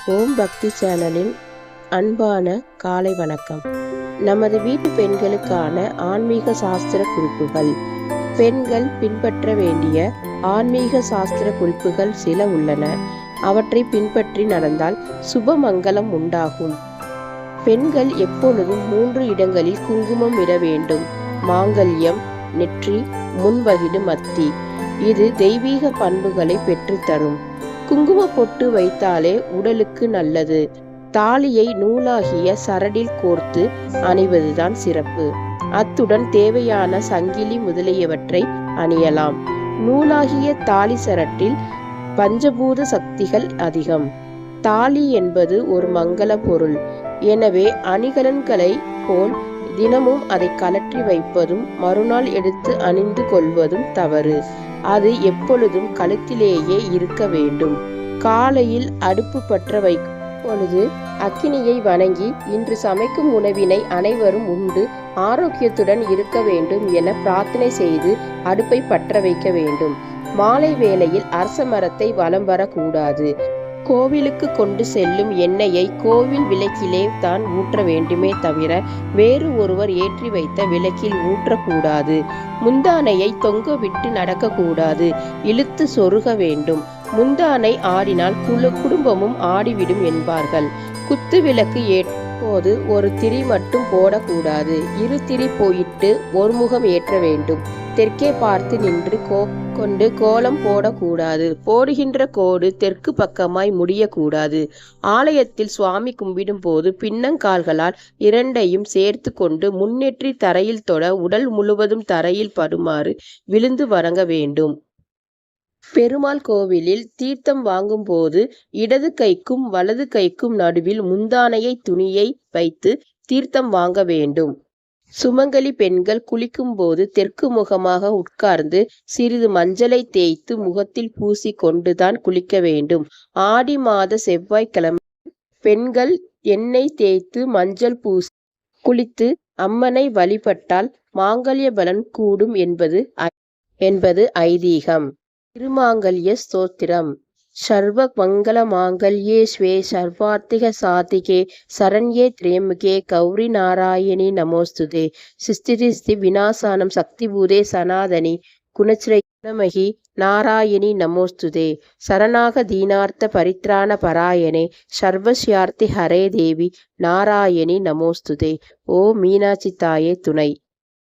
ஓம் பக்தி சேனலின் அன்பான காலை வணக்கம். நமது வீட்டு பெண்களுக்கான ஆன்மீக சாஸ்திர குறிப்புகள். பெண்கள் பின்பற்ற வேண்டிய ஆன்மீக சாஸ்திர குறிப்புகள் சில உள்ளன. அவற்றை பின்பற்றி நடந்தால் சுபமங்கலம் உண்டாகும். பெண்கள் எப்பொழுதும் 3 இடங்களில் குங்குமம் இட வேண்டும். மாங்கல்யம், நெற்றி, முன்வகிடு மத்தி. இது தெய்வீக பண்புகளை பெற்றுத்தரும். குங்கும பொட்டு வைத்தாலே உடலுக்கு நல்லது. தாலியை நூலாகிய சரடில் கோர்த்து அணிவதுதான் சிறப்பு. அத்துடன் தேவையான சங்கிலி முதலியவற்றை அணியலாம். நூலாகிய தாலி சரட்டில் பஞ்சபூத சக்திகள் அதிகம். தாலி என்பது ஒரு மங்கள பொருள். எனவே அணிகலன்களை போல் தினமும் அதை கலற்றி வைப்பதும் மறுநாள் எடுத்து அணிந்து கொள்வதும் தவறு. அது எப்பொழுதும் கழுத்திலேயே இருக்க வேண்டும். காலையில் அடுப்பு பற்ற வைக்கும் பொழுது அக்கினியை வணங்கி இன்று சமைக்கும் உணவினை அனைவரும் உண்டு ஆரோக்கியத்துடன் இருக்க வேண்டும் என பிரார்த்தனை செய்து அடுப்பை பற்ற வைக்க வேண்டும். மாலை வேளையில் அரச மரத்தை வலம் வரக்கூடாது. கோவிலுக்கு கொண்டு செல்லும் எண்ணெயை கோவில் விளக்கிலே தான் ஊற்ற வேண்டுமே தவிர வேறு ஒருவர் ஏற்றி வைத்த விளக்கில் ஊற்றக்கூடாது. முந்தானையை தொங்க விட்டு நடக்கக்கூடாது. இழுத்து சொருக வேண்டும். முந்தானை ஆடினால் குடும்பமும் ஆடிவிடும் என்பார்கள். குத்து விளக்கு ஏற்போது ஒரு திரி மட்டும் போடக்கூடாது. 2 திரி போயிட்டு ஒரு முகம் ஏற்ற வேண்டும். தெற்கே பார்த்து நின்று கொண்டு கோலம் போடக்கூடாது. போடுகின்ற கோடு தெற்கு பக்கமாய் முடியக்கூடாது. ஆலயத்தில் சுவாமி கும்பிடும் போது பின்னங்கால்களால் 2ஐயும் சேர்த்து கொண்டு முன்னேற்றி தரையில் தொட உடல் முழுவதும் தரையில் படுமாறு விழுந்து வணங்க வேண்டும். பெருமாள் கோவிலில் தீர்த்தம் வாங்கும் போது இடது கைக்கும் வலது கைக்கும் நடுவில் முந்தானையை துணியை வைத்து தீர்த்தம் வாங்க வேண்டும். சுமங்கலி பெண்கள் குளிக்கும் போது தெற்கு முகமாக உட்கார்ந்து சிறிது மஞ்சளை தேய்த்து முகத்தில் பூசி கொண்டுதான் குளிக்க வேண்டும். ஆடி மாத செவ்வாய்க்கிழமை பெண்கள் எண்ணெய் தேய்த்து மஞ்சள் பூசி குளித்து அம்மனை வழிபட்டால் மாங்கல்ய பலன் கூடும் என்பது ஐதீகம். திருமாங்கல்ய ஸ்தோத்திரம். சர்வ மங்கள மாங்கல்யே ஸ்வே சர்வார்த்திக சாதிகே சரண்யே திரியமுகே கௌரி நாராயணி நமோஸ்துதே சிஸ்திரிஸ்தி விநாசானம் சக்திபூதே சனாதனி குணச்சிரமகி நாராயணி நமோஸ்துதே சரணாக தீனார்த்த பரித்ராண பராயணே சர்வஸ்யார்த்தி ஹரே தேவி நாராயணி நமோஸ்துதே. ஓ மீனாட்சி தாயே துணை.